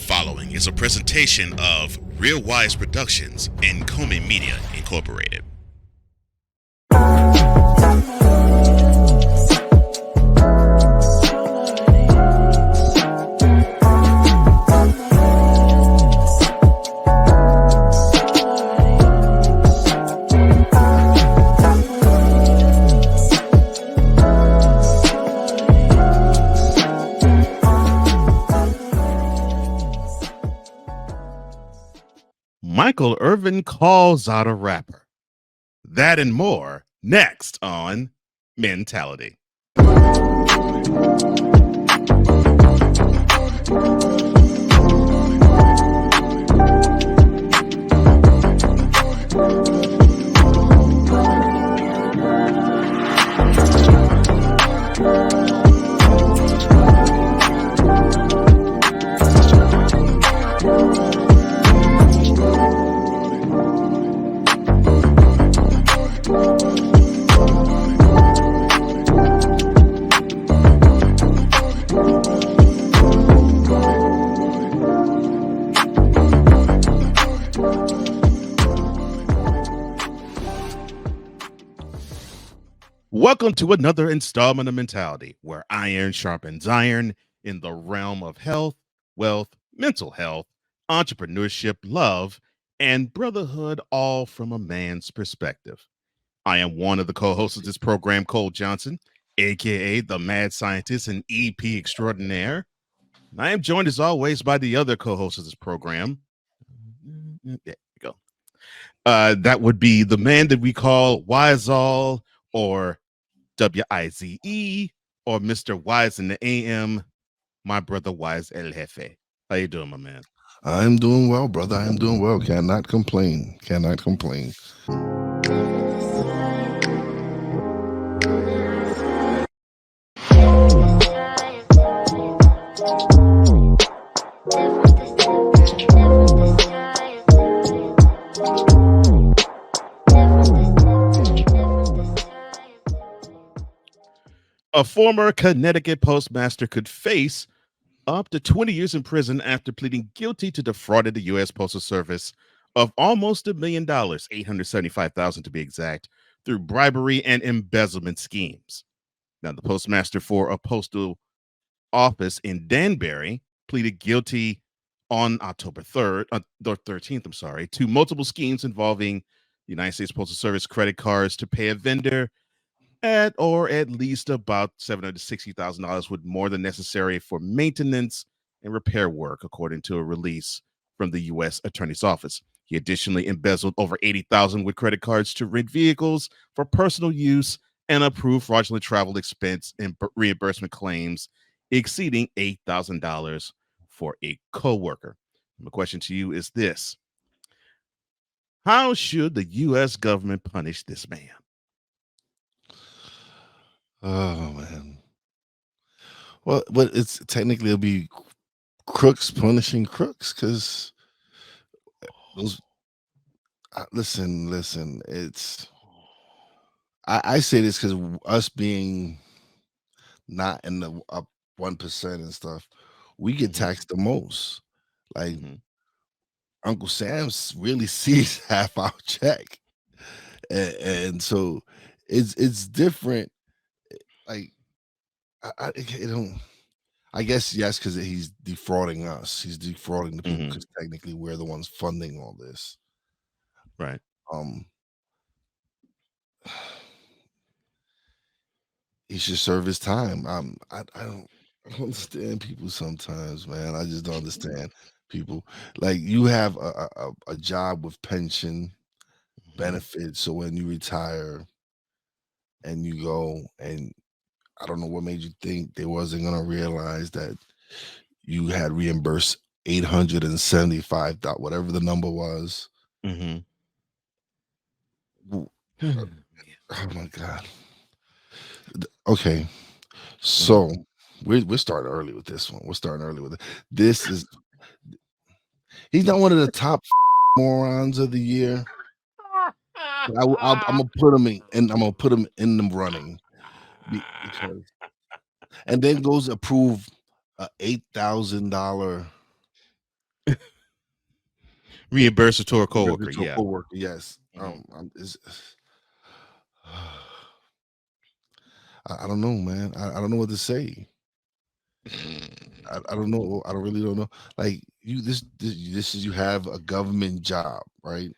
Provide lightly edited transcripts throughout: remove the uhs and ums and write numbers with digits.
following is a presentation of Real Wise Productions and Komen Media Incorporated. Michael Irvin calls out a rapper. That and more next on Mentality. Welcome to another installment of Mentality, where iron sharpens iron in the realm of health, wealth, mental health, entrepreneurship, love, and brotherhood, all from a man's perspective. I am one of the co-hosts of this program, Cole Johnson, aka the mad scientist and EP extraordinaire. And I am joined as always by the other co-host of this program. There we go. That would be the man that we call Wize or Wize or Mr. Wise in the AM, my brother Wize El Jefe. How you doing, my man? I'm doing well, brother. I'm doing well. Cannot complain. Cannot complain. A former Connecticut postmaster could face up to 20 years in prison after pleading guilty to defrauding the U.S. Postal Service of almost $1 million, $875,000 to be exact, through bribery and embezzlement schemes. Now, the postmaster for a postal office in Danbury pleaded guilty on October 13th, to multiple schemes involving the United States Postal Service credit cards to pay a vendor at or at least about $760,000 with more than necessary for maintenance and repair work, according to a release from the U.S. Attorney's Office. He additionally embezzled over $80,000 with credit cards to rent vehicles for personal use and approved fraudulent travel expense and reimbursement claims exceeding $8,000 for a coworker. My question to you is this: how should the U.S. government punish this man? Oh man. Well, but it's technically it'll be crooks punishing crooks because those. Listen. It's I say this because us being not in the up 1% and stuff, we get taxed the most. Like Uncle Sam's really sees half our check, and so it's different. Like I don't. I guess yes, because he's defrauding us. He's defrauding the people because technically we're the ones funding all this. Right. He should serve his time. I don't understand people sometimes, man. I just don't understand people. Like you have a job with pension benefits, so when you retire and you go, and I don't know what made you think they wasn't gonna realize that you had reimbursed 875, whatever the number was. Oh my God. Okay, so we're starting early with this one. We're starting early with it. This is he's not one of the top morons of the year. I'm gonna put him in, and I'm gonna put him in the running because, and then goes approve a $8,000 Reimburse to a coworker. To a Yeah. coworker, yes. Mhm. I don't know, man. I don't know what to say. I don't know. I really don't know. Like this is, you have a government job, right?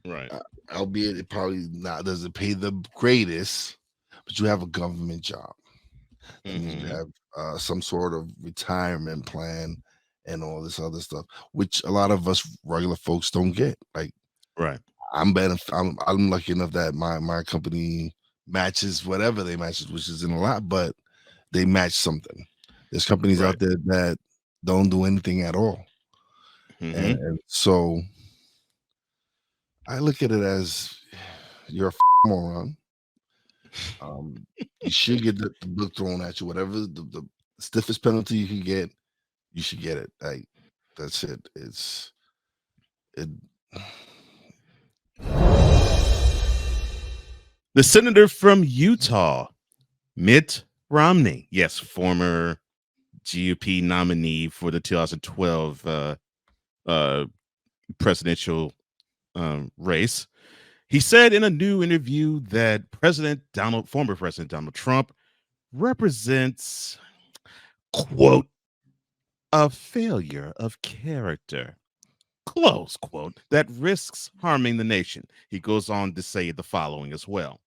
Right. Albeit it probably not doesn't pay the greatest, but you have a government job. That means you Mhm. have some sort of retirement plan and all this other stuff, which a lot of us regular folks don't get. Like Right. I'm lucky enough that my company matches whatever they matches, which isn't a lot, but they match something. There's companies Right. out there that don't do anything at all, Mhm. and so I look at it as you're a moron. You should get the book thrown at you. Whatever the stiffest penalty you can get, you should get it. Like that's it. It. The senator from Utah, Mitt Romney. Yes, former GOP nominee for the 2012 presidential race. He said in a new interview that former President Donald Trump represents, quote, a failure of character, close quote, that risks harming the nation. He goes on to say the following as well.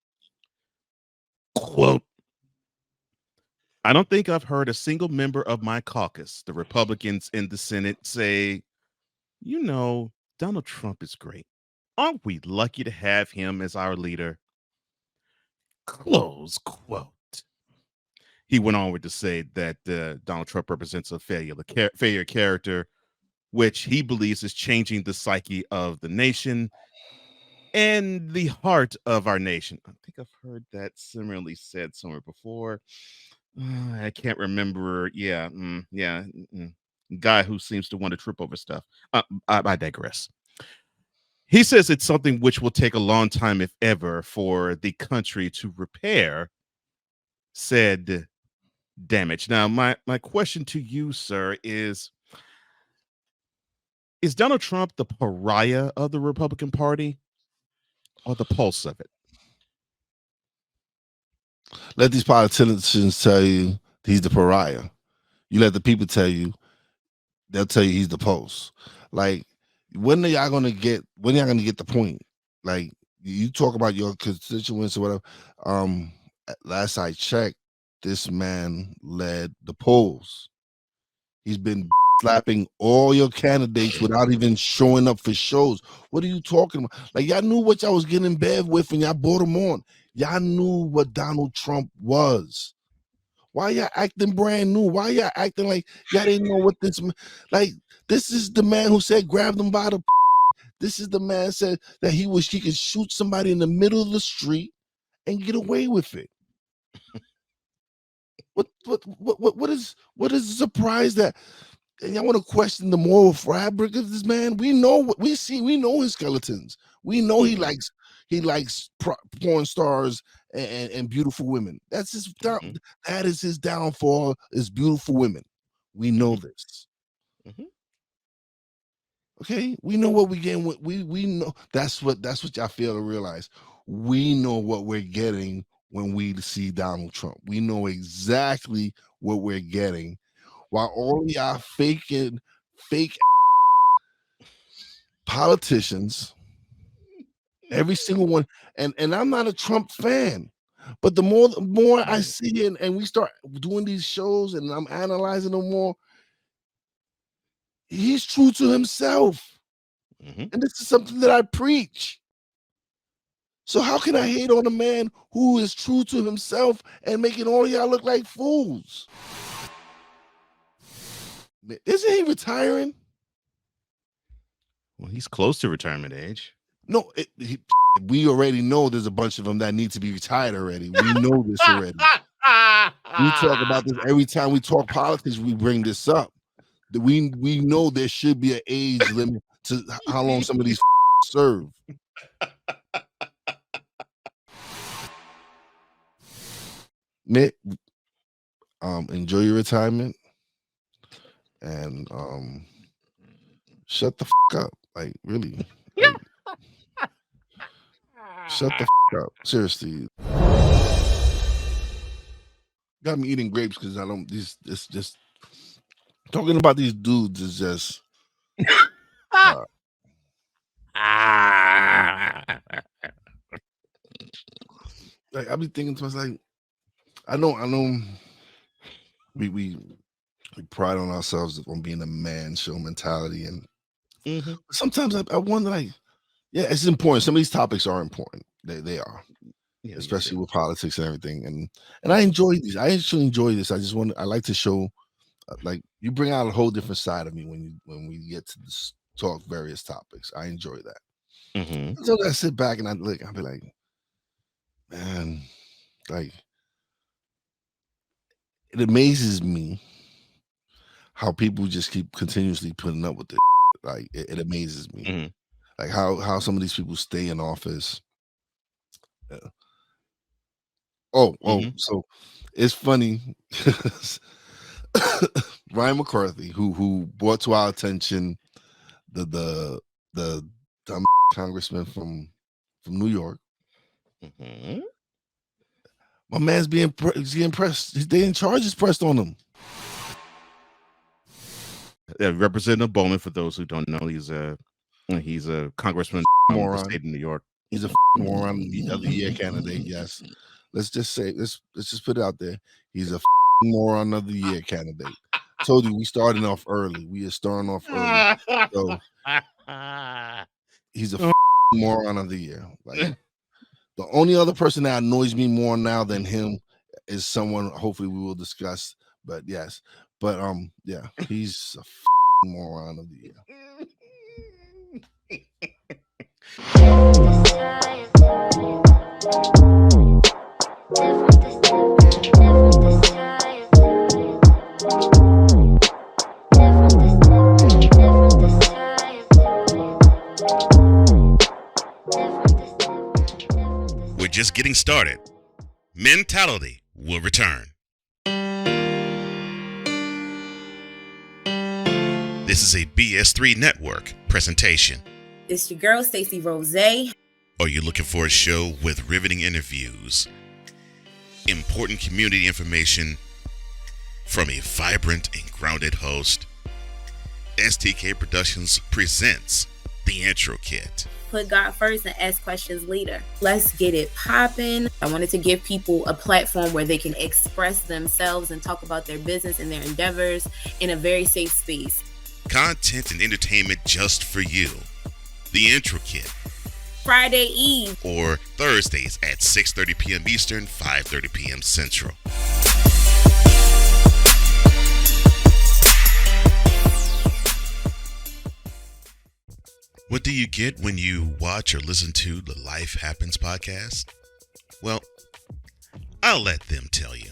Quote, I don't think I've heard a single member of my caucus, the Republicans in the Senate, say, you know, Donald Trump is great. Aren't we lucky to have him as our leader? Close quote. He went on with to say that Donald Trump represents a failure character, which he believes is changing the psyche of the nation and the heart of our nation. I think I've heard that similarly said somewhere before. I can't remember. Yeah, yeah. Guy who seems to want to trip over stuff. I digress. He says it's something which will take a long time, if ever, for the country to repair said damage. Now, my question to you, sir, is Donald Trump the pariah of the Republican Party or the pulse of it? Let these politicians tell you he's the pariah. You let the people tell you, they'll tell you he's the pulse. Like, when are y'all gonna get? When are y'all gonna get the point? Like, you talk about your constituents or whatever. Last I checked, this man led the polls. He's been slapping all your candidates without even showing up for shows. What are you talking about? Like, y'all knew what y'all was getting in bed with and y'all brought him on. Y'all knew what Donald Trump was. Why y'all acting brand new? Why y'all acting like y'all didn't know what this like? This is the man who said grab them by the. This is the man said that he could shoot somebody in the middle of the street and get away with it. What is the surprise that? And y'all want to question the moral fabric of this man? We know what we see. We know his skeletons. We know he likes porn stars and beautiful women. That's his that is his downfall. Is beautiful women. We know this. Okay, we know what we getting. We know that's what y'all fail to realize. We know what we're getting when we see Donald Trump. We know exactly what we're getting. While all y'all fake politicians, every single one, and I'm not a Trump fan, but the more I see it and we start doing these shows and I'm analyzing them more, he's true to himself. And this is something that I preach. So how can I hate on a man who is true to himself and making all y'all look like fools? Isn't he retiring? Well, he's close to retirement age. No, we already know there's a bunch of them that need to be retired already. We know this already. We talk about this every time we talk politics. We bring this up. We know there should be an age limit to how long some of these serve. Nick, enjoy your retirement, and shut the up. Like, really. Like, shut the up. Seriously. Got me eating grapes because I don't, it's just, talking about these dudes is just, like, I be thinking to myself, like, I know we pride on ourselves on being a man show mentality, and sometimes I wonder, like, yeah, it's important. Some of these topics are important. They are, especially with politics and everything. And I enjoy these. I actually enjoy this. I like to show, like, you bring out a whole different side of me when we get to talk various topics. I enjoy that. So I sit back and I'll be like, man, like, it amazes me how people just keep continuously putting up with it. Like, it amazes me. Like how some of these people stay in office. So it's funny. Ryan McCarthy, who brought to our attention the dumb congressman from New York. My man's being pressed. They in charges pressed on him. Representative Bowman, for those who don't know, he's a congressman from the state of New York. He's a moron of the year candidate. Yes, let's just put it out there. He's a moron of the year candidate. Told you we starting off early. We are starting off early. So he's a moron of the year. Like, the only other person that annoys me more now than him is someone hopefully we will discuss. But yes, yeah, he's a moron of the year. We're just getting started. Mentality will return. This is a BS3 Network presentation. It's your girl, Stacey Rose. Are you looking for a show with riveting interviews, important community information from a vibrant and grounded host? STK Productions presents The Intro Kit. Put God first and ask questions later. Let's get it popping. I wanted to give people a platform where they can express themselves and talk about their business and their endeavors in a very safe space. Content and entertainment just for you. The Intro Kit. Friday Eve. Or Thursdays at 6:30 p.m. Eastern, 5:30 p.m. Central. What do you get when you watch or listen to the Life Happens podcast? Well, I'll let them tell you.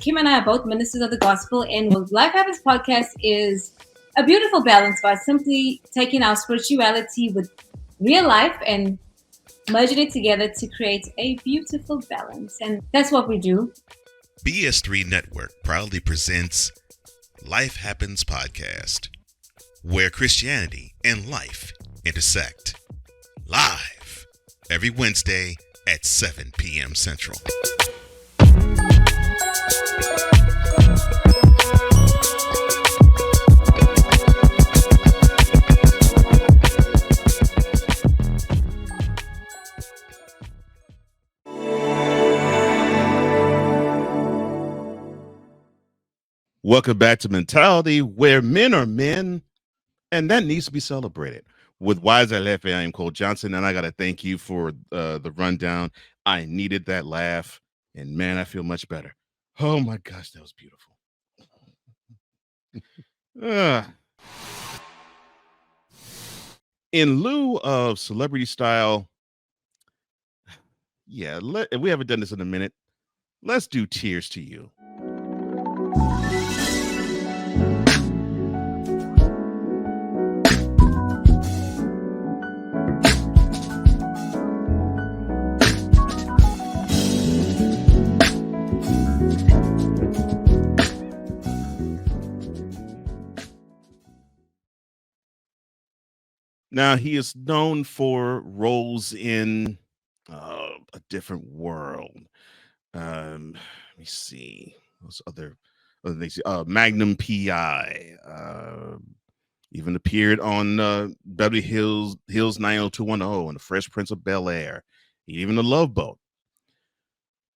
Kim and I are both ministers of the gospel, and what Life Happens podcast is a beautiful balance by simply taking our spirituality with real life and merging it together to create a beautiful balance. And that's what we do. BS3 Network proudly presents Life Happens podcast, where Christianity and life intersect. Live every Wednesday at 7 p.m. Central. Welcome back to Mentality, where men are men, and that needs to be celebrated. With Wize and Cole, I am Cole Johnson, and I got to thank you for the rundown. I needed that laugh, and man, I feel much better. Oh my gosh, that was beautiful. In lieu of celebrity style, yeah, we haven't done this in a minute. Let's do Tears to You. Now he is known for roles in A Different World. Let me see. Those other things. Magnum PI. Even appeared on Beverly Hills 90210 and The Fresh Prince of Bel Air, even The Love Boat.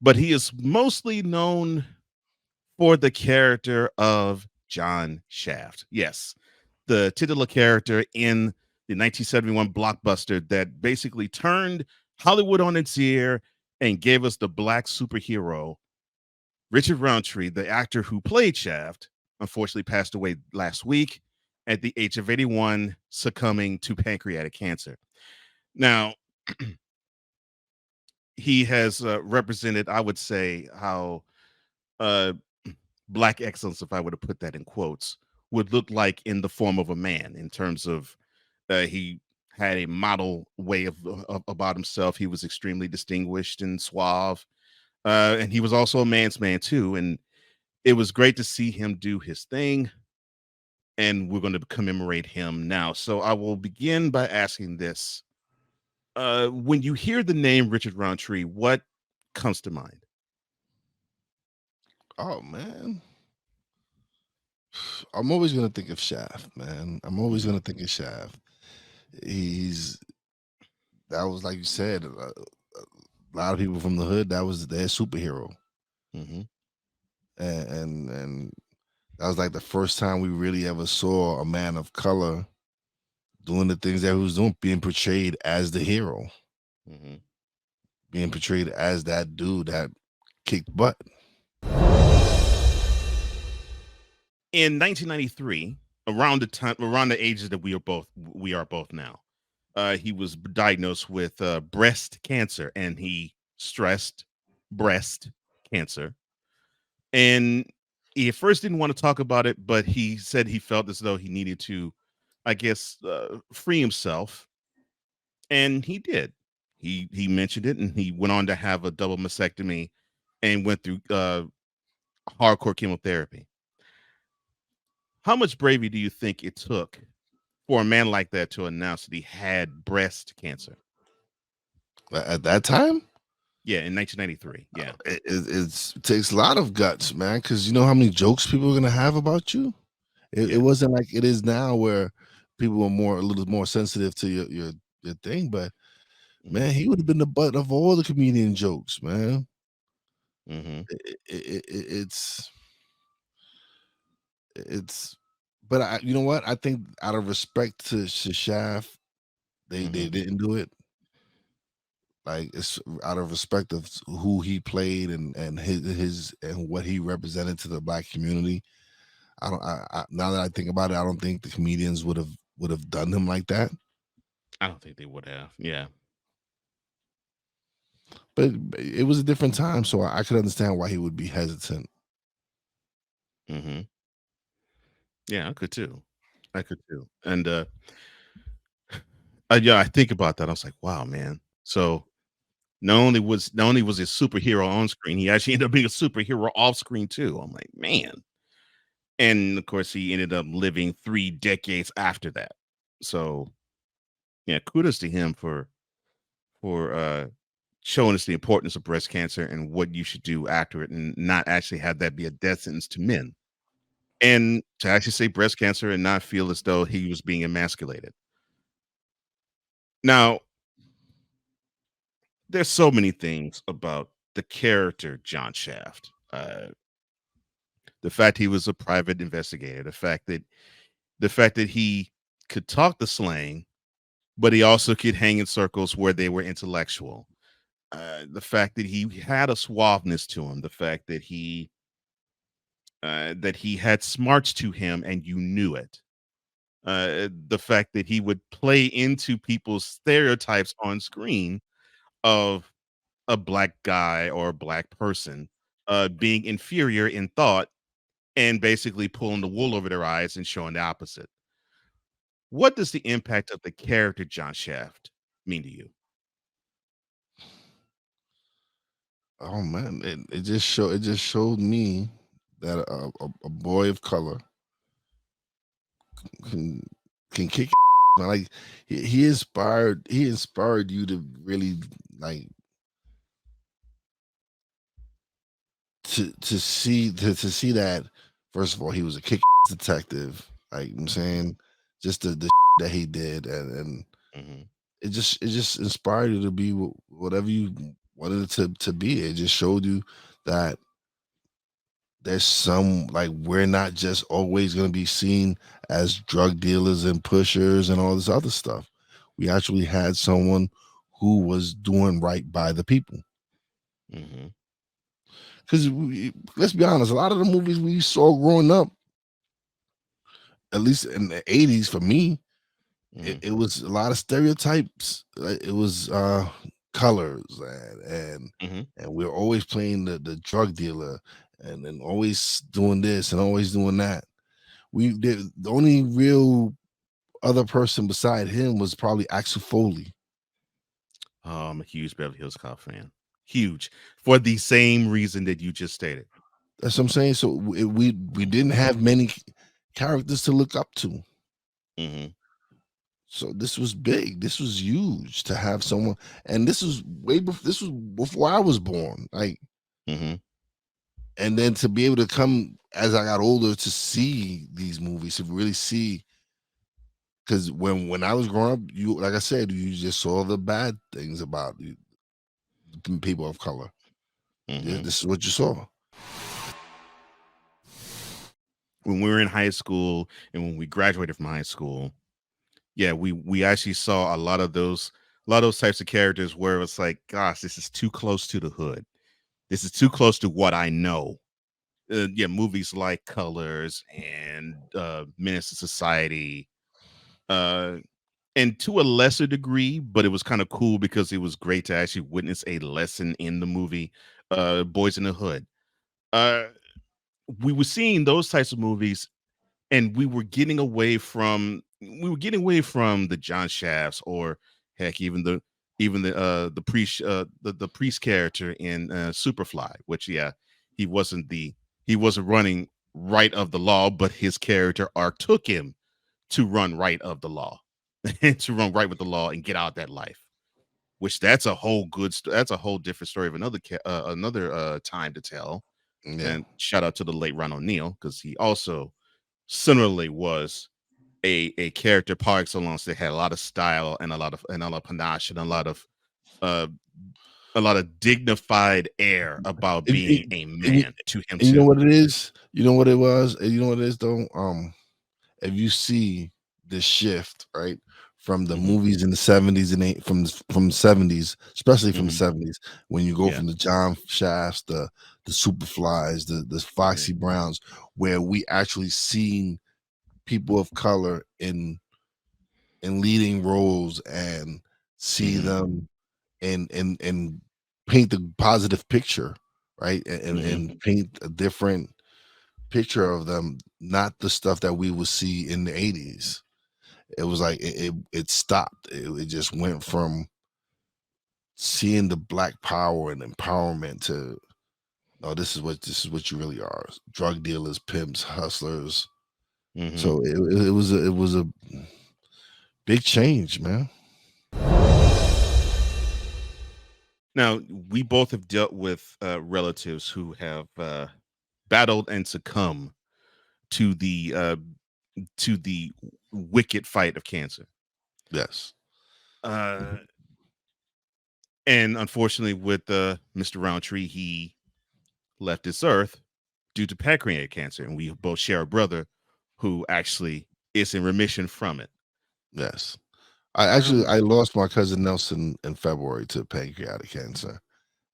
But he is mostly known for the character of John Shaft. Yes, the titular character in the 1971 blockbuster that basically turned Hollywood on its ear and gave us the black superhero. Richard Roundtree, the actor who played Shaft, unfortunately passed away last week at the age of 81, succumbing to pancreatic cancer. Now, he has represented, I would say, how uh, black excellence, if I were to put that in quotes, would look like in the form of a man, in terms of he had a model way of about himself. He was extremely distinguished and suave, and he was also a man's man too. And it was great to see him do his thing. And we're going to commemorate him now. So I will begin by asking this: when you hear the name Richard Roundtree, what comes to mind? Oh man, I'm always gonna think of Shaft, man. I'm always Mhm. gonna think of Shaft. He's that was like you said, a lot of people from the hood, that was their superhero, Mm-hmm. and that was like the first time we really ever saw a man of color doing the things that he was doing, being portrayed as the hero, Mm-hmm. being portrayed as that dude that kicked butt. In 1993, around the ages that we are both now, he was diagnosed with breast cancer, and he stressed breast cancer. And he at first didn't want to talk about it, but he said he felt as though he needed to, I guess, free himself, and he did. He mentioned it, and he went on to have a double mastectomy and went through hardcore chemotherapy. How much bravery do you think it took for a man like that to announce that he had breast cancer? At that time, Yeah, in 1993. Yeah. it takes a lot of guts, man, because you know how many jokes people are gonna have about you. It Yeah. wasn't like it is now where people are a little more sensitive to your thing, but Hmm. man, he would have been the butt of all the comedian jokes, man. Hmm. It's it's, but you know what? I think out of respect to Shaf, they Hmm. didn't do it. Like it's out of respect of who he played and his and what he represented to the black community. I don't. Now that I think about it, I don't think the comedians would have done him like that. I don't think they would have. Yeah. But it was a different time, so I could understand why he would be hesitant. Hmm. Yeah, I could too. I could too. And yeah, I think about that. I was like, wow, man. So not only was he a superhero on screen, he actually ended up being a superhero off screen too. I'm like, man. And of course, he ended up living 3 decades after that. So yeah, kudos to him for showing us the importance of breast cancer and what you should do after it, and not actually have that be a death sentence to men. And to actually say breast cancer and not feel as though he was being emasculated. Now, there's so many things about the character John Shaft. The fact he was a private investigator, the fact that he could talk the slang, but he also could hang in circles where they were intellectual. The fact that he had a suaveness to him, the fact that he had smarts to him and you knew it. The fact that he would play into people's stereotypes on screen of a black guy or a black person being inferior in thought and basically pulling the wool over their eyes and showing the opposite. What does the impact of the character John Shaft mean to you? Oh man, it just showed me that a boy of color can can kick. Like he inspired you to really like to see that. First of all, he was a kick detective. Like I'm saying, just the that he did, and Mhm. it just inspired you to be whatever you wanted it to be. It just showed you that there's some, like, we're not just always going to be seen as drug dealers and pushers and all this other stuff. We actually had someone who was doing right by the people. Mhm. Because let's be honest, a lot of the movies we saw growing up, at least in the 80s, for me, Mhm. it was a lot of stereotypes. It was colors, Mhm. and we are always playing the drug dealer, and always doing this and always doing that. The only real other person beside him was probably Axel Foley. Oh, I'm a huge Beverly Hills Cop fan. Huge for the same reason that you just stated. That's what I'm saying. So we didn't have many characters to look up to. Mhm. So this was big. This was huge to have someone, and this was way before. This was before I was born. Like, Mhm. and then to be able to come as I got older to see these movies, to really see, because when I was growing up, you, like I said, you just saw the bad things about people of color. Mhm. This is what you saw. When we were in high school and when we graduated from high school, yeah, we actually saw a lot of those types of characters where it's like, gosh, this is too close to the hood. This is too close to what I know. Yeah, movies like Colors and Menace to Society, uh, and to a lesser degree, but it was kind of cool because it was great to actually witness a lesson in the movie. Boys in the Hood. Uh, we were seeing those types of movies, and we were getting away from the John Shafts, or heck, even the priest character in Superfly, which, yeah, he wasn't the he wasn't running right of the law, but his character arc took him to run right of the law and to run right with the law and get out that life. Which that's a whole different story of another time to tell. Yeah. And shout out to the late Ron O'Neal, because he also similarly was a character par excellence that had a lot of style and a lot of panache and uh a lot of dignified air about And, being a and, man to him and you know too. what it is? You know what it was? And you know what it is though? If you see the shift, right, from the Hmm. movies in the 70s and from 70s, especially from the Hmm. 70s, when you go Yeah. from the John Shafts, the Superflies, the Hmm. Foxy Browns, where we actually seen people of color in leading roles and see Hmm. them and paint the positive picture, right? Hmm. And paint a different picture of them, not the stuff that we would see in the 80s. It was like it stopped. It just went from seeing the black power and empowerment to, no, this is what you really are. Drug dealers, pimps, hustlers. Hmm. So it was a big change, man. Now, we both have dealt with relatives who have battled and succumbed to the wicked fight of cancer. Yes. Uh, and unfortunately, with Mr. Roundtree, he left this earth due to pancreatic cancer, and we both share a brother who actually is in remission from it. Yes. I Um, lost my cousin Nelson in February to pancreatic cancer,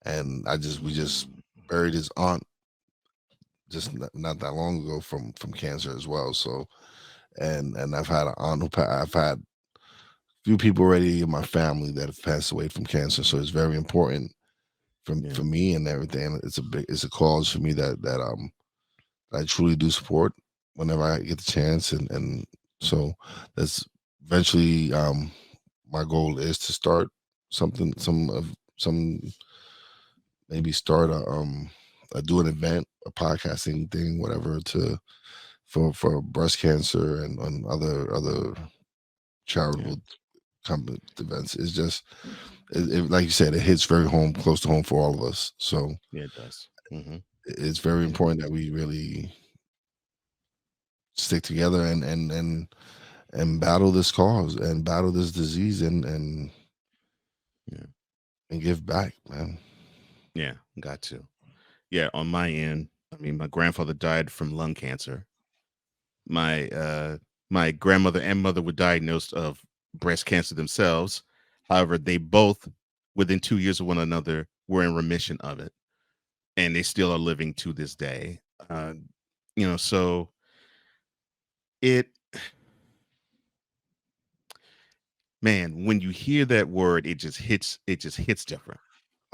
and we just mm, buried his aunt just not that long ago from cancer as well. So, and I've had an aunt I've had a few people already in my family that have passed away from cancer. So it's very important for yeah, me and everything. It's a cause for me I truly do support whenever I get the chance, and so that's eventually my goal is to start something, some maybe start do an event, a podcasting thing, whatever, to for breast cancer and other charitable events. It's just, like you said, it hits very close to home for all of us. So yeah, it does. It's very important that we really stick together and battle this cause and battle this disease and give back, man. Yeah, got to. Yeah, on my end, I mean, my grandfather died from lung cancer. My grandmother and mother were diagnosed of breast cancer themselves. However, they both, within 2 years of one another, were in remission of it, and they still are living to this day. So man, when you hear that word, it just hits different.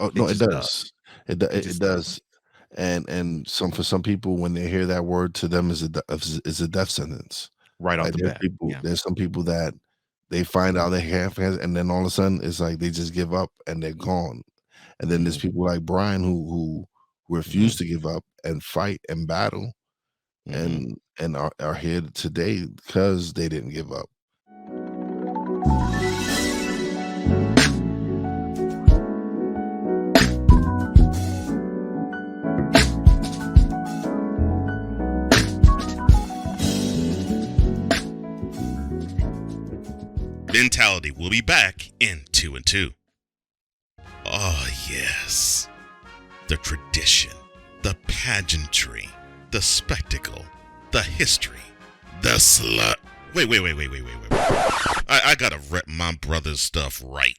Oh no, it does. It does. And for some people, when they hear that word, to them is a death sentence. Right off the bat. There's some people that they find out they have cancer, and then all of a sudden it's like they just give up and they're gone. And then there's people like Brian who refuse to give up and fight and battle, and are here today because they didn't give up. Mentality will be back in 2 and 2. Oh, yes. The tradition, the pageantry, the spectacle, the history, the slut. Wait. I gotta rep my brother's stuff right.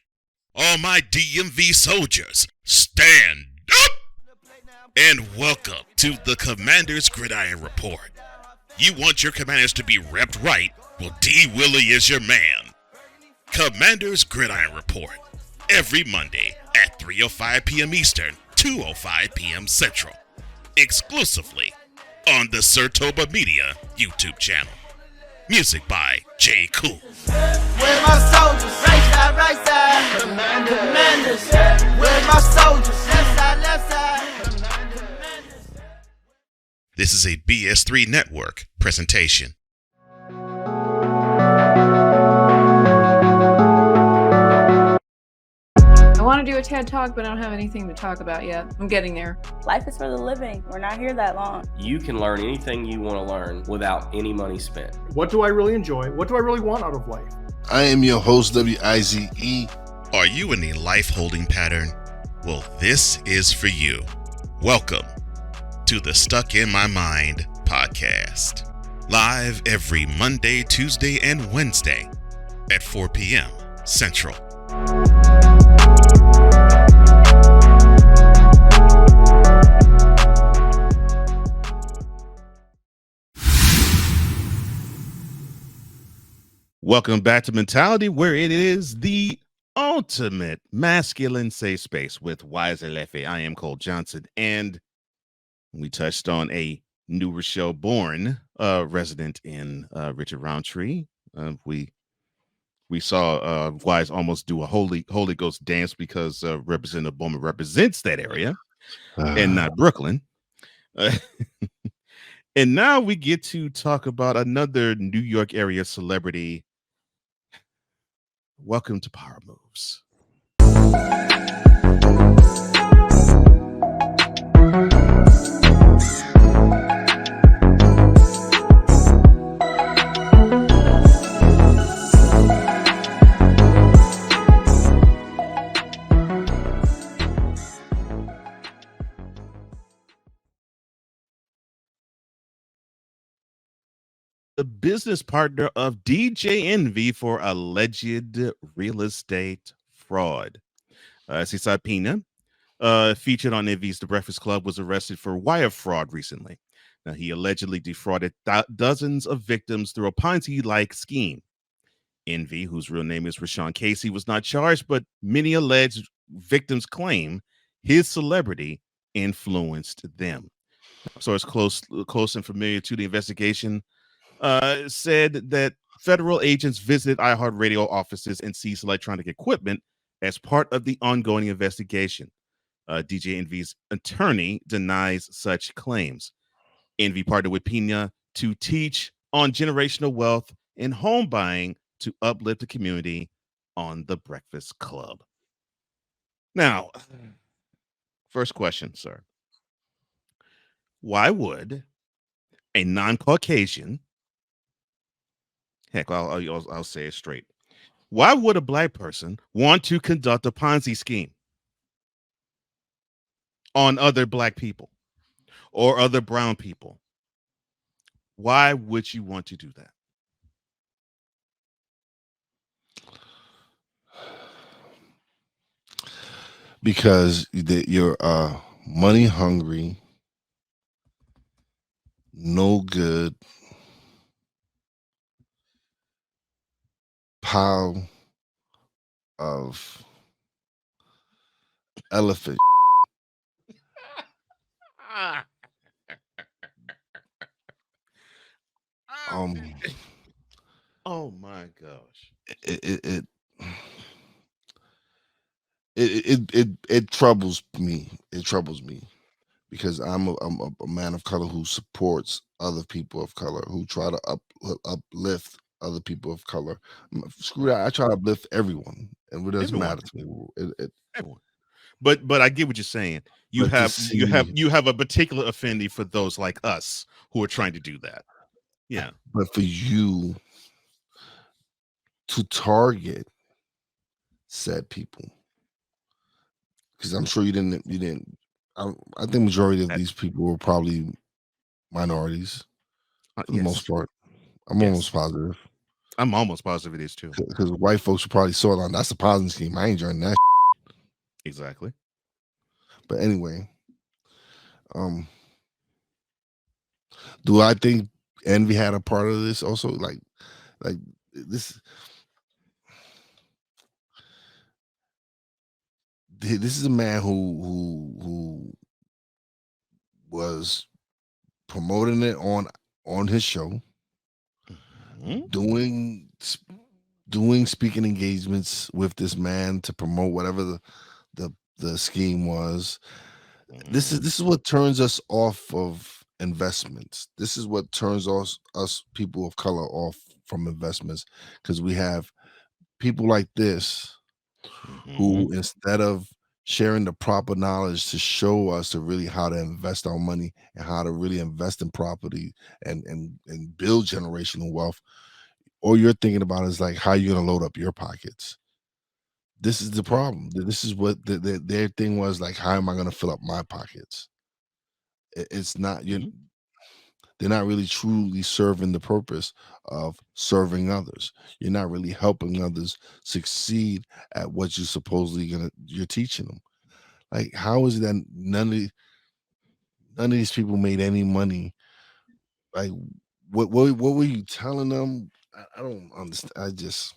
All my DMV soldiers, stand up! And welcome to the Commander's Gridiron Report. You want your commanders to be repped right? Well, D. Willie is your man. Commander's Gridiron Report, every Monday at 3:05 p.m. Eastern, 2:05 p.m. Central, exclusively on the Sertoba Media YouTube channel. Music by J. Cool. Where's my soldiers? Right side. Commanders. Where's my soldiers? Left side. This is a BS3 Network presentation. I want to do a TED Talk, but I don't have anything to talk about yet. I'm getting there. Life is for the living. We're not here that long. You can learn anything you want to learn without any money spent. What do I really enjoy? What do I really want out of life? I am your host, Wize. Are you in a life holding pattern? Well, this is for you. Welcome to the Stuck in My Mind podcast. Live every Monday, Tuesday, and Wednesday at 4 p.m. Central. Welcome back to Mentality, where it is the ultimate masculine safe space with Wize and Cole. I am Cole Johnson, and we touched on a newer show, Born, resident in Richard Roundtree. We saw Wize almost do a Holy Ghost dance because Representative Bowman represents that area and not Brooklyn. And now we get to talk about another New York area celebrity. Welcome to Power Moves. The business partner of djenvy for alleged real estate fraud. Cesar Pina, featured on Envy's The Breakfast Club, was arrested for wire fraud recently. Now, he allegedly defrauded dozens of victims through a Ponzi-like scheme. Envy, whose real name is Rashawn Casey, was not charged, but many alleged victims claim his celebrity influenced them. So it's close and familiar to the investigation. Said that federal agents visited iHeartRadio offices and seized electronic equipment as part of the ongoing investigation. djenvy's attorney denies such claims. Envy partnered with Pina to teach on generational wealth and home buying to uplift the community on The Breakfast Club. Now, first question, sir. Why would a non-Caucasian, heck, I'll say it straight. Why would a black person want to conduct a Ponzi scheme on other black people or other brown people? Why would you want to do that? Because you're money hungry, no good pile of elephant. Oh my gosh. It troubles me. It troubles me because I'm a man of color who supports other people of color, who try to uplift other people of color. Screw that. I try to uplift everyone, and it doesn't matter to me. Everyone. But I get what you're saying. You have a particular affinity for those like us who are trying to do that. Yeah. But for you to target said people, because I'm sure you didn't. I think majority of these people were probably minorities for the most part. I'm almost positive. I'm almost positive it is too. Because white folks probably saw it on that's a Ponzi scheme. I ain't joining that. Exactly. But anyway, do I think envy had a part of this also? Like this. This is a man who was promoting it on his show, doing speaking engagements with this man to promote whatever the scheme was. This is what turns us off of investments. This is what turns us people of color off from investments, because we have people like this who, instead of sharing the proper knowledge to show us to really how to invest our money and how to really invest in property and build generational wealth, all you're thinking about is like how you're gonna load up your pockets. This is the problem. This is what their thing was, like, how am I gonna fill up my pockets? It's not they're not really truly serving the purpose of serving others. You're not really helping others succeed at what you're teaching them. Like, how is it that none of these people made any money? Like, what were you telling them? I don't understand. I just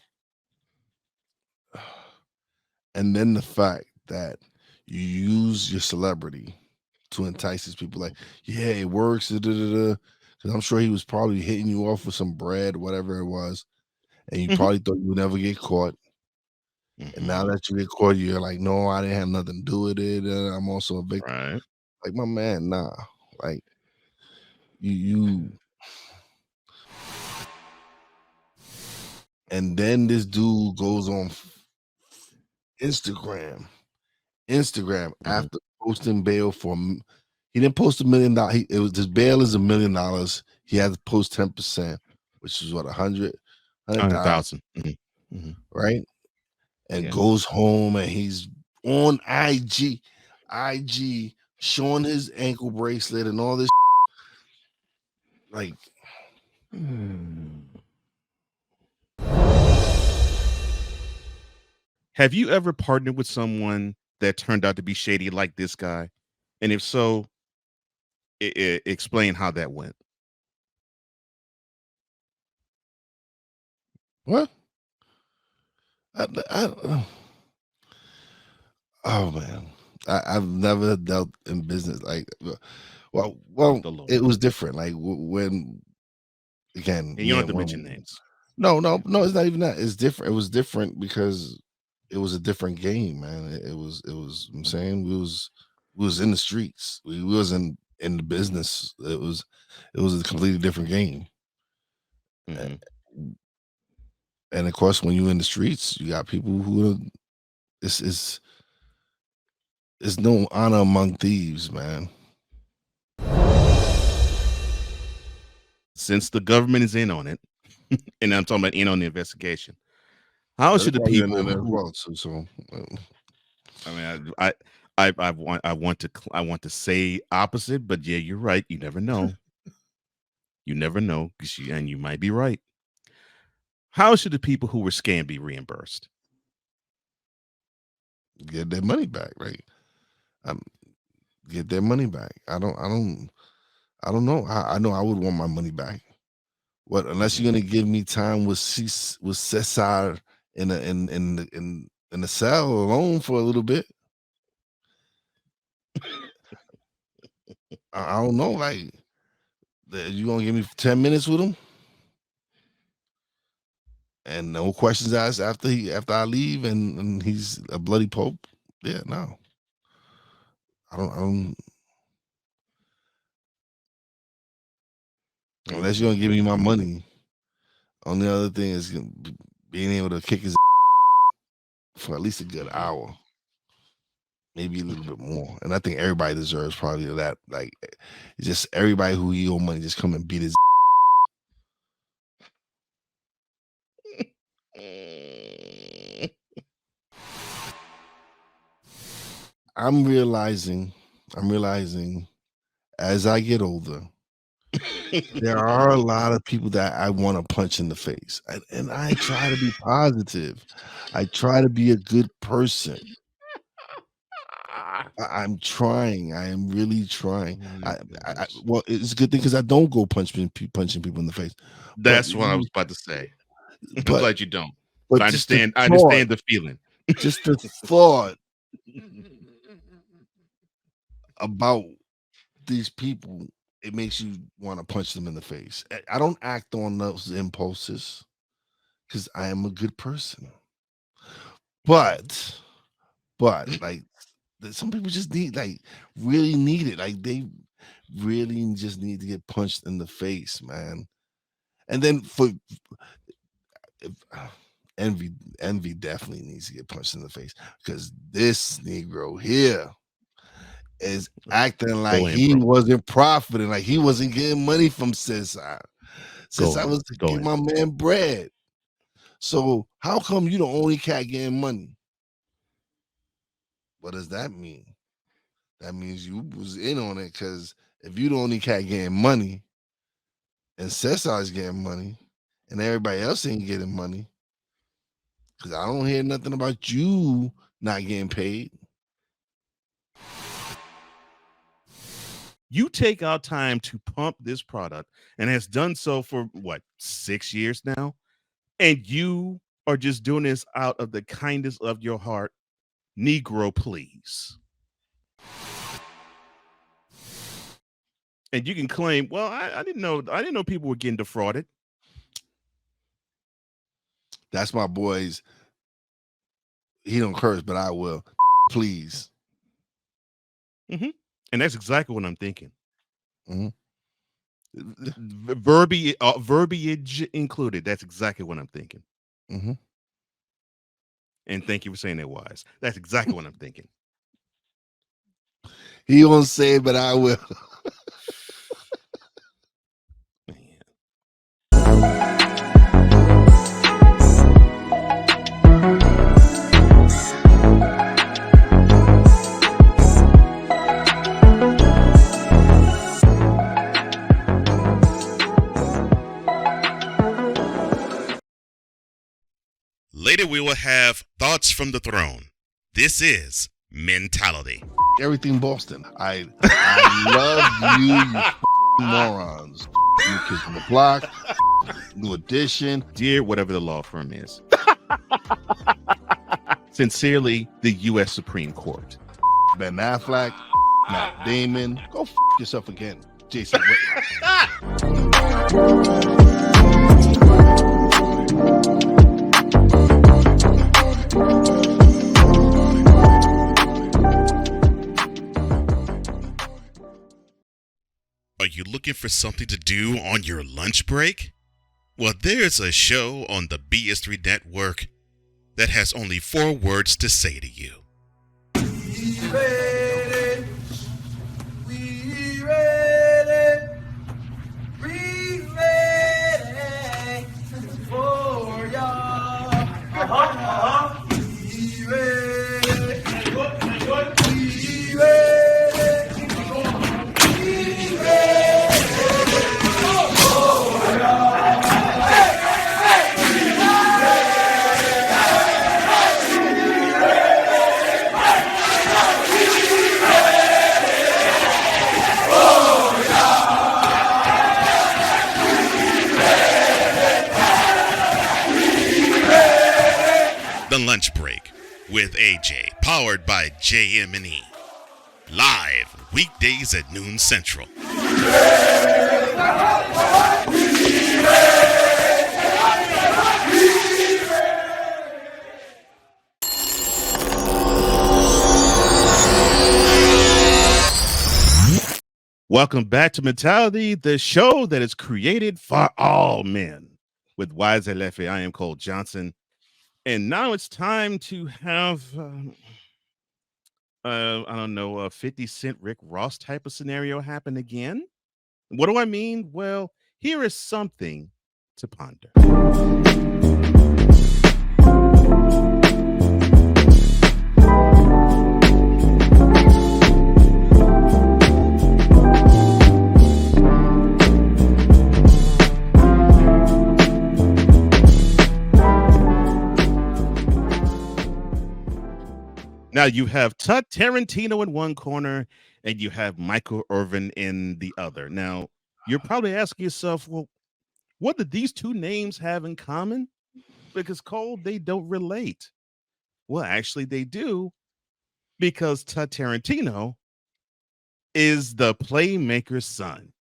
and then the fact that you use your celebrity to entice these people, like, yeah, it works. Because I'm sure he was probably hitting you off with some bread, whatever it was, and you probably thought you would never get caught. And now that you get caught, you're like, no, I didn't have nothing to do with it. I'm also a victim. Right. Like, my man, nah. Like, you. And then this dude goes on Instagram after posting bail for. He didn't post $1 million. It was his bail is $1 million. He had to post 10%, which is what 100,000, right? And goes home and he's on IG showing his ankle bracelet and all this. Like, have you ever partnered with someone that turned out to be shady like this guy? And if so, explain how that went. What? Oh man, I've never dealt in business like. Well, it was different. Like when, again, and you don't have to mention names. No, it's not even that. It's different. It was different because it was a different game, man. It was. I'm saying we was in the streets. We wasn't in the business. It was a completely different game. And of course, when you're in the streets, you got people who are, it's no honor among thieves, man. Since the government is in on it, and I'm talking about in on the investigation, how should the people I mean, I want to say opposite, but yeah, you're right. You never know. You never know, and you might be right. How should the people who were scammed be reimbursed? Get their money back, right? Get their money back. I don't know. I know I would want my money back. What, unless you're gonna give me time with Cesar in the cell alone for a little bit? I don't know. Like, you gonna give me 10 minutes with him, and no questions asked after I leave, and he's a bloody pope? Yeah, no. I don't. Unless you're gonna give me my money. Only other thing is being able to kick his for at least a good hour, maybe a little bit more. And I think everybody deserves probably that. Like, just everybody who he owe money, just come and beat his. I'm realizing as I get older, there are a lot of people that I want to punch in the face. And I try to be positive. I try to be a good person. I'm trying. I am really trying. Well, it's a good thing because I don't go punching people in the face. That's what I was about to say. I'm glad you don't. But I understand the feeling. Just the thought about these people, it makes you want to punch them in the face. I don't act on those impulses because I am a good person. But like, some people just really need it. Like, they really just need to get punched in the face, man. And then envy definitely needs to get punched in the face, because this Negro here is acting like he wasn't profiting, like he wasn't getting money from Cesar. Cesar was giving my man bread. So how come you the only cat getting money? What does that mean? That means you was in on it, because if you the only cat getting money and Cesar's getting money and everybody else ain't getting money, because I don't hear nothing about you not getting paid. You take out time to pump this product and has done so for 6 years now, and you are just doing this out of the kindness of your heart. Negro, please. And you can claim, well, I didn't know people were getting defrauded. That's my boys. He don't curse, but I will. Please. Mm-hmm. And that's exactly what I'm thinking. Mm-hmm. Verbiage included. That's exactly what I'm thinking. Mm-hmm. And thank you for saying that, Wize. That's exactly what I'm thinking. He won't say it, but I will. Later, we will have Thoughts from the Throne. This is Mentality. Everything Boston. I love you morons. New Kids on the Block, New Edition, dear whatever the law firm is. Sincerely, the U.S. Supreme Court. Ben Affleck, Matt Damon. Go yourself again, Jason Whitlock. Are you looking for something to do on your lunch break? Well, there's a show on the BS3 network that has only 4 words to say to you. We ready. We ready. We ready for y'all. We ready. We ready. We ready for y'all. The Lunch Break with AJ, powered by JM&E. Live weekdays at noon Central. Welcome back to Mentality, the show that is created for all men. With Wize and Cole, I am Cole Johnson. And now it's time to have, I don't know, a 50 Cent Rick Ross type of scenario happen again. What do I mean? Well, here is something to ponder. Now you have Tut Tarantino in one corner and you have Michael Irvin in the other. Now, you're probably asking yourself, well, what do these two names have in common? Because Cole, they don't relate. Well, actually, they do, because Tut Tarantino is the playmaker's son.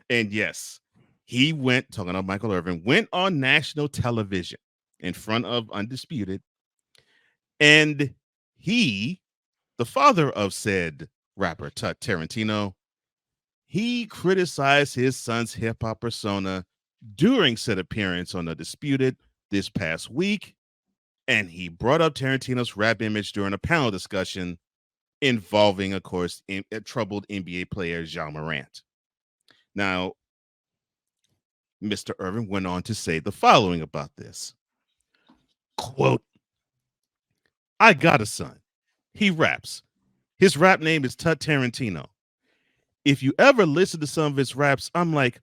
And yes, he went, talking about Michael Irvin, went on national television in front of Undisputed. And he, the father of said rapper Tut Tarantino, he criticized his son's hip-hop persona during said appearance on Undisputed this past week, and he brought up Tarantino's rap image during a panel discussion involving, of course, a troubled NBA player Ja Morant. Now, Mr. Irvin went on to say the following about this. Quote, I got a son. He raps. His rap name is Tut Tarantino. If you ever listen to some of his raps, I'm like,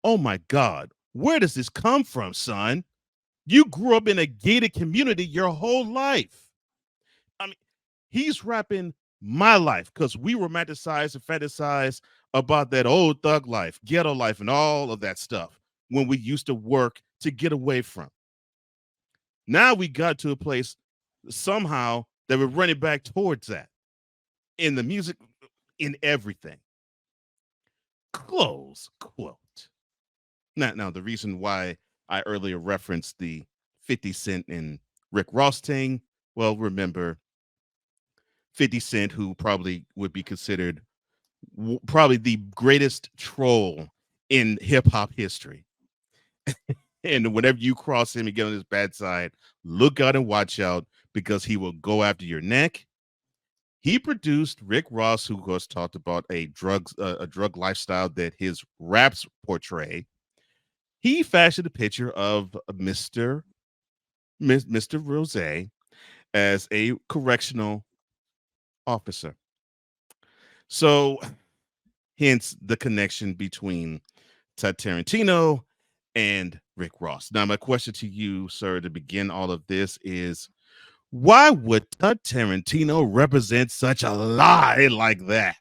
oh my God, where does this come from, son? You grew up in a gated community your whole life. I mean, he's rapping my life because we romanticize and fantasize about that old thug life, ghetto life, and all of that stuff when we used to work to get away from. Now we got to a place somehow that we're running back towards that in the music, in everything. Close quote. Now, the reason why I earlier referenced the 50 Cent and Rick Ross thing, well, remember 50 Cent, who probably would be considered probably the greatest troll in hip-hop history. And whenever you cross him and get on his bad side, look out and watch out, because he will go after your neck. He produced Rick Ross, who of course talked about a drug lifestyle that his raps portray. He fashioned a picture of Mr. Rose as a correctional officer. So, hence the connection between Tut Tarantino and Rick Ross. Now, my question to you, sir, to begin all of this is, why would Tut Tarantino represent such a lie like that?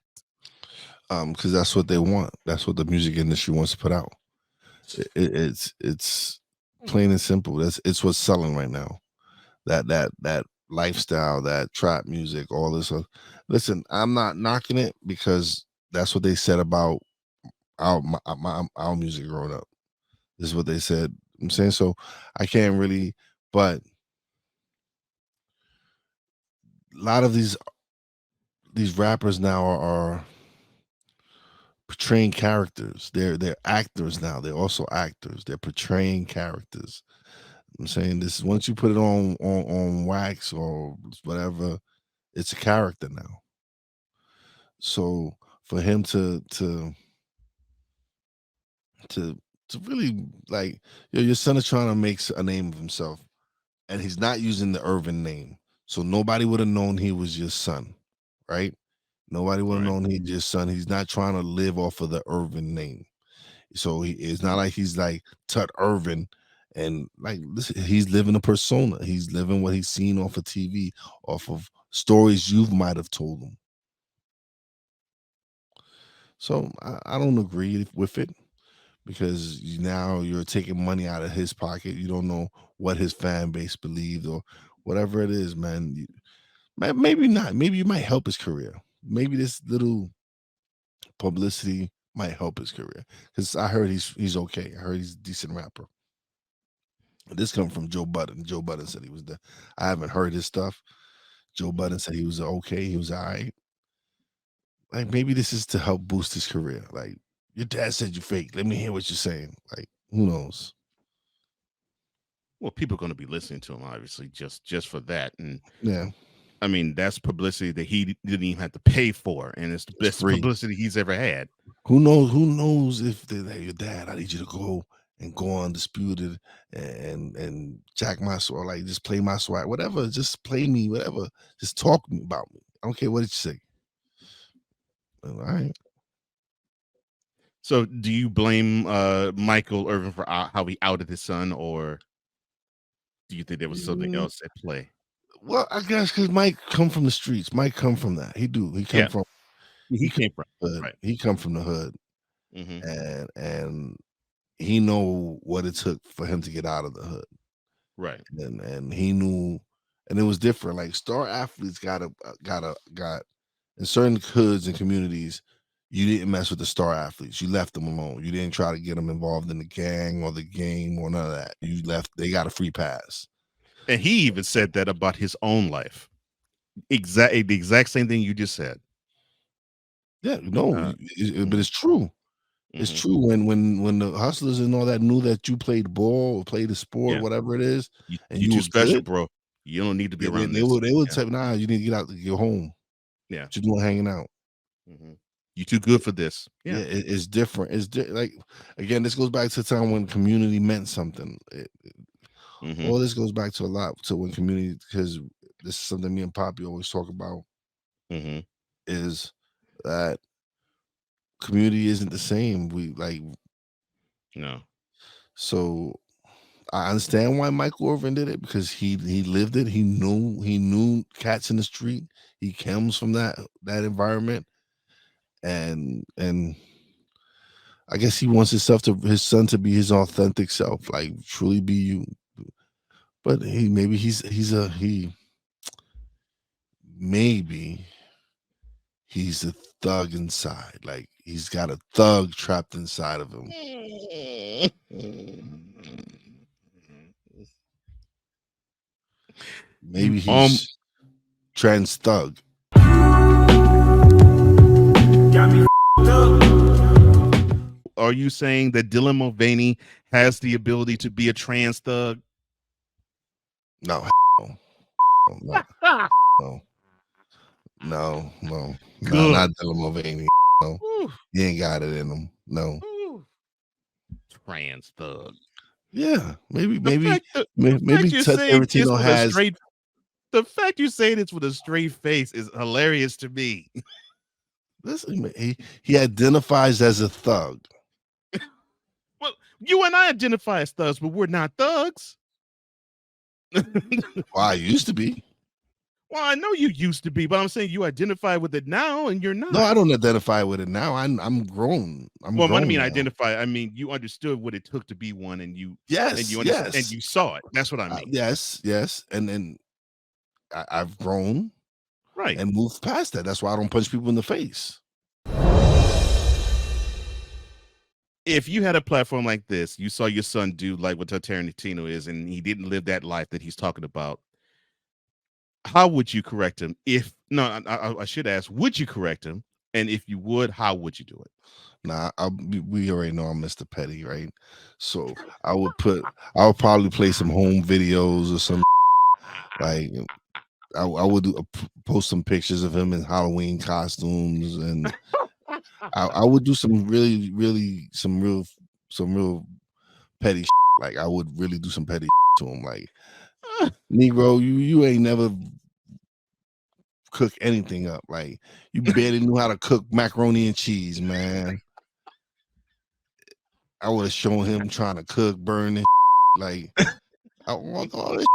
Because that's what they want. That's what the music industry wants to put out. It's plain and simple. It's what's selling right now. That lifestyle, that trap music, all this. Listen, I'm not knocking it, because that's what they said about our music growing up. This is what they said. I'm saying, so I can't really, but a lot of these rappers now are portraying characters. They're actors now. They're also actors. They're portraying characters. I'm saying this is once you put it on wax or whatever, it's a character now. So for him to really like, your son is trying to make a name of himself, and he's not using the Irvin name, so nobody would have known he was your son, right? Nobody would have Right. known he's your son. He's not trying to live off of the Irvin name, so it's not like he's like Tut Irvin, and like listen, he's living a persona. He's living what he's seen off of TV, off of stories you might have told him. So I don't agree with it, because now you're taking money out of his pocket. You don't know what his fan base believed or whatever it is, man. Maybe not. Maybe you might help his career. Maybe this little publicity might help his career, because I heard he's okay. I heard he's a decent rapper. This comes from Joe Budden. Joe Budden said he was the. I haven't heard his stuff. Joe Budden said he was okay. He was all right. Like maybe this is to help boost his career. Like, your dad said you fake. Let me hear what you're saying. Like, who knows? Well, people are going to be listening to him, obviously, just for that. And yeah, I mean, that's publicity that he didn't even have to pay for, and it's the best publicity he's ever had. Who knows? Who knows if they're like, your dad, I need you to go undisputed and jack my sword, like just play my swag, whatever. Just play me, whatever. Just talk about me. I don't care what you say. All right. So, do you blame Michael Irvin for how he outed his son, or do you think there was something else at play? Well, I guess because Mike come from the streets. Mike come from that. He do. He come from. He came from the hood. Right. He come from the hood, and he know what it took for him to get out of the hood. Right. And he knew, and it was different. Like star athletes got in certain hoods and communities. You didn't mess with the star athletes. You left them alone. You didn't try to get them involved in the gang or the game or none of that. You left. They got a free pass. And he even said that about his own life. The exact same thing you just said. Yeah, no, but it's true. It's true. When the hustlers and all that knew that you played ball or played a sport, whatever it is, and you too were special, good, bro. You don't need to be around. They would say, nah, you need to get out, go home. Yeah, what you doing hanging out? You too good for this. Yeah, it's different. It's like, again, this goes back to the time when community meant something. All this goes back to a lot to when community, because this is something me and Poppy always talk about. Is that community isn't the same. We like no. So I understand why Michael Irvin did it, because he lived it. He knew cats in the street. He comes from that environment. And I guess he wants his son to be his authentic self, like truly be you. But maybe he's a thug inside. Like he's got a thug trapped inside of him. Maybe he's trans thug. Are you saying that Dylan Mulvaney has the ability to be a trans thug? No, no, not Dylan Mulvaney. No, he ain't got it in him. No, trans thug. Yeah, maybe Tut Tarantino has. The fact you say this with a straight face is hilarious to me. Listen, he identifies as a thug. Well, you and I identify as thugs, but we're not thugs. Well, I used to be. Well, I know you used to be, but I'm saying you identify with it now, and you're not. No, I don't identify with it now. I'm grown. Well, I mean, identify. I mean, you understood what it took to be one, and you and you saw it. That's what I mean. Yes, and then I've grown, right, and moved past that. That's why I don't punch people in the face. If you had a platform like this, you saw your son do like what Tut Tarantino is, and he didn't live that life that he's talking about, how would you correct him? I should ask, would you correct him? And if you would, how would you do it? Nah, we already know I'm Mr. Petty, right? So I would probably play some home videos or some like I would post some pictures of him in Halloween costumes, and I would do some real petty shit. Like I would really do some petty shit to him. Like, Negro, you ain't never cook anything up. Like you barely knew how to cook macaroni and cheese, man. I would have shown him trying to cook, burn and like I want all this.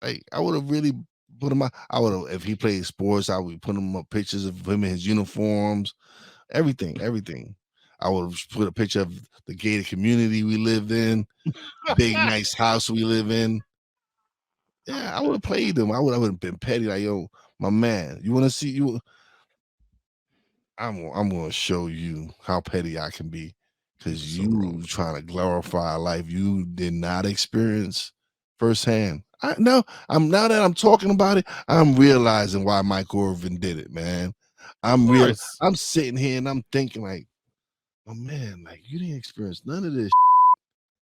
Like I would have really put him out. I would have, if he played sports, I would put him up pictures of him in his uniforms, everything. I would have put a picture of the gated community we lived in, big nice house we live in. Yeah, I would have played him. I would have been petty, like, yo, my man, you want to see you? I'm gonna show you how petty I can be, because you trying to glorify a life you did not experience firsthand. Now that I'm talking about it, I'm realizing why Michael Irvin did it, man. I'm sitting here and I'm thinking like, oh man, like you didn't experience none of this.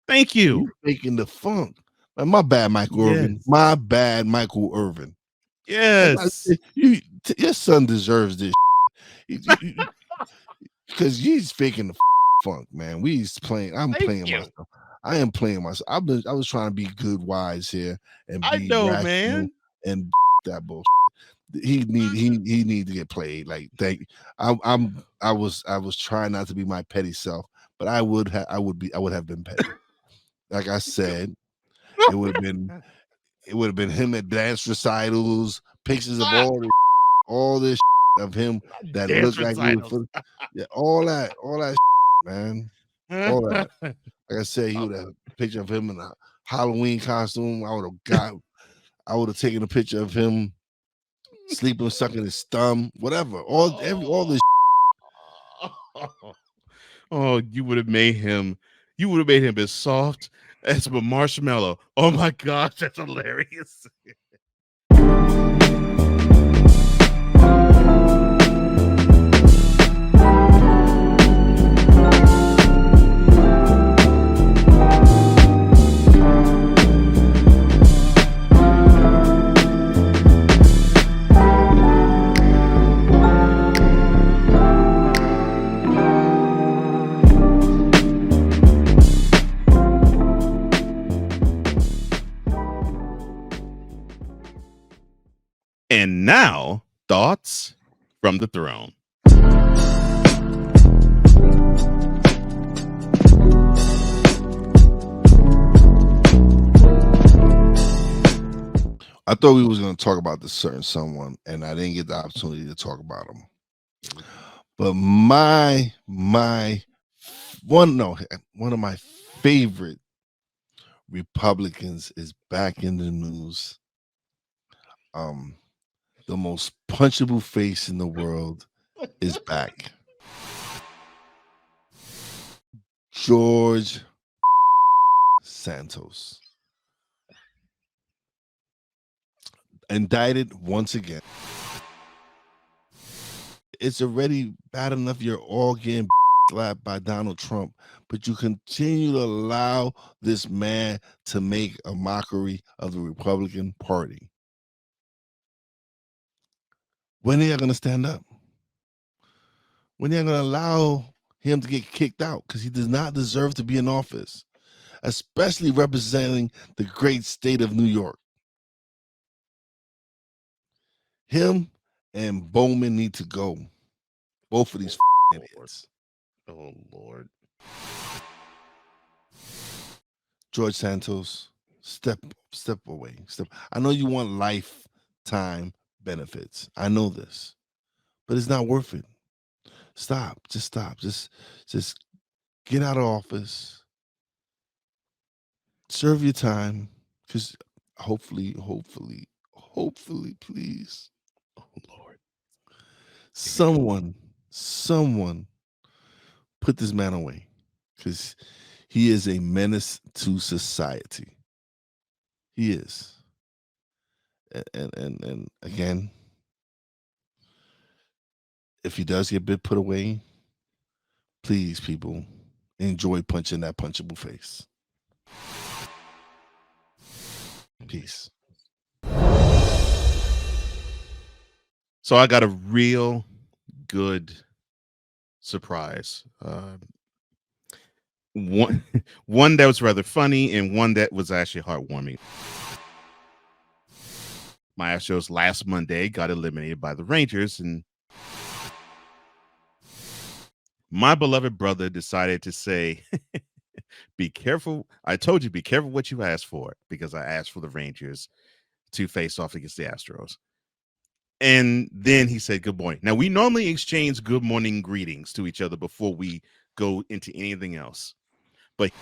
Thank you. You faking the funk. Like, my bad, Michael Irvin. My bad, Michael Irvin. Yes. Your son deserves this. Because he's faking the funk, man. I'm playing myself. I am playing myself. I was trying to be good wise here and be rational, man, and that bullshit. He need to get played. Like I was trying not to be my petty self, but I would have been petty. Like I said, it would have been him at dance recitals, pictures of all this of him that looked like all that man. All that. Like I said, he would have a picture of him in a Halloween costume. I would have taken a picture of him sleeping, sucking his thumb, whatever. All this. Oh, you would have made him as soft as a marshmallow. Oh my gosh, that's hilarious. And now, thoughts from the throne. I thought we was going to talk about this certain someone, and I didn't get the opportunity to talk about him. But one of my favorite Republicans is back in the news. The most punchable face in the world is back. George Santos. Indicted once again. It's already bad enough you're all getting slapped by Donald Trump, but you continue to allow this man to make a mockery of the Republican Party. When are you going to stand up? When are you going to allow him to get kicked out? Because he does not deserve to be in office, especially representing the great state of New York. Him and Bowman need to go. Both of these idiots. Oh, Lord. George Santos, step away. I know you want lifetime benefits. I know this, but it's not worth it. Stop. Just stop. Just get out of office. Serve your time, because hopefully, please. Oh, Lord. Someone put this man away, because he is a menace to society. He is. And again, if he does get bit put away, please, people, enjoy punching that punchable face. Peace. So I got a real good surprise. One that was rather funny and one that was actually heartwarming. My Astros last Monday got eliminated by the Rangers, and my beloved brother decided to say, be careful. I told you, be careful what you ask for, because I asked for the Rangers to face off against the Astros. And then he said, good morning. Now, we normally exchange good morning greetings to each other before we go into anything else. But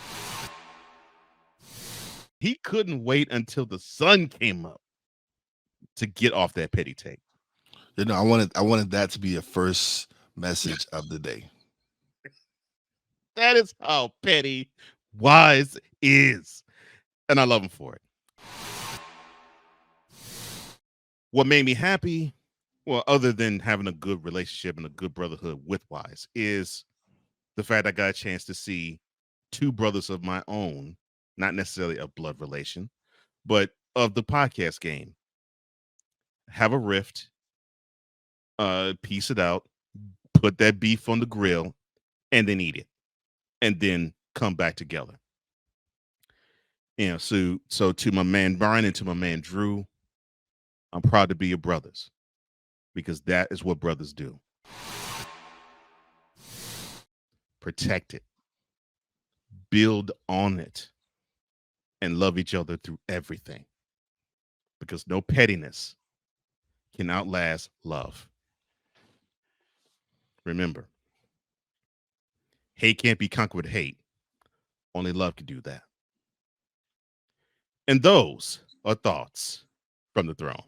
he couldn't wait until the sun came up to get off that petty tape. You know, I wanted that to be a first message of the day. That is how petty Wize is. And I love him for it. What made me happy, well, other than having a good relationship and a good brotherhood with Wize, is the fact I got a chance to see two brothers of my own, not necessarily a blood relation, but of the podcast game, have a rift, piece it out, put that beef on the grill, and then eat it, and then come back together. You know, so to my man Brian and to my man Drew, I'm proud to be your brothers, because that is what brothers do. Protect it, build on it, and love each other through everything, because no pettiness can outlast love. Remember, hate can't be conquered with hate. Only love can do that. And those are thoughts from the throne.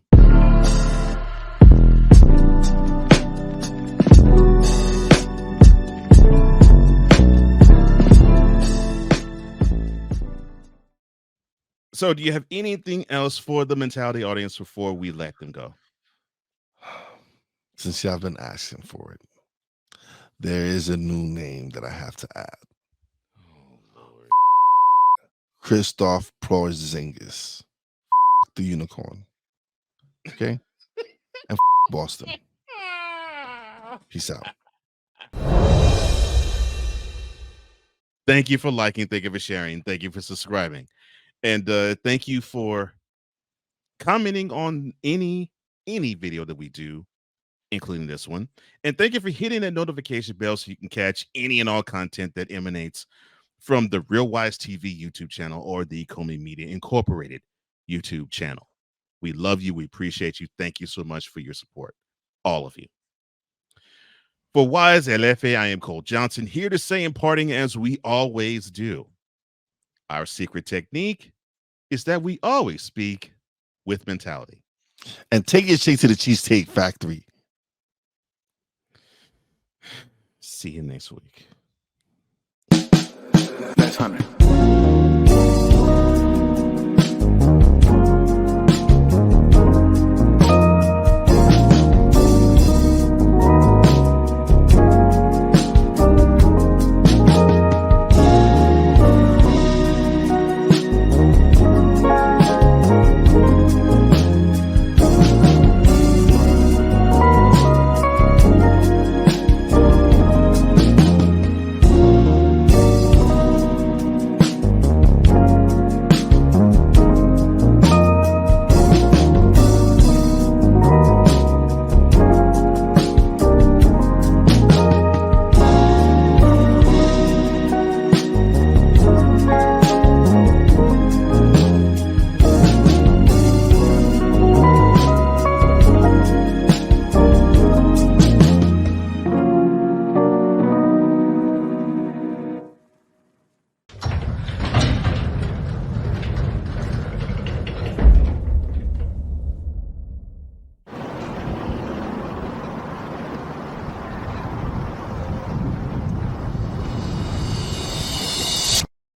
So, do you have anything else for the mentality audience before we let them go? Since y'all been asking for it, there is a new name that I have to add. Oh, Lord. Christoph Porzingis, the unicorn. Okay? And Boston. Peace out. Thank you for liking. Thank you for sharing. Thank you for subscribing. And thank you for commenting on any video that we do, including this one. And thank you for hitting that notification bell so you can catch any and all content that emanates from the Real Wize TV YouTube channel or the Comey Media Incorporated YouTube channel. We love you. We appreciate you. Thank you so much for your support, all of you. For Wize LFA, I am Cole Johnson, here to say in parting, as we always do, our secret technique is that we always speak with mentality. And take your shake to the Cheesesteak Factory. See you next week. Next 100.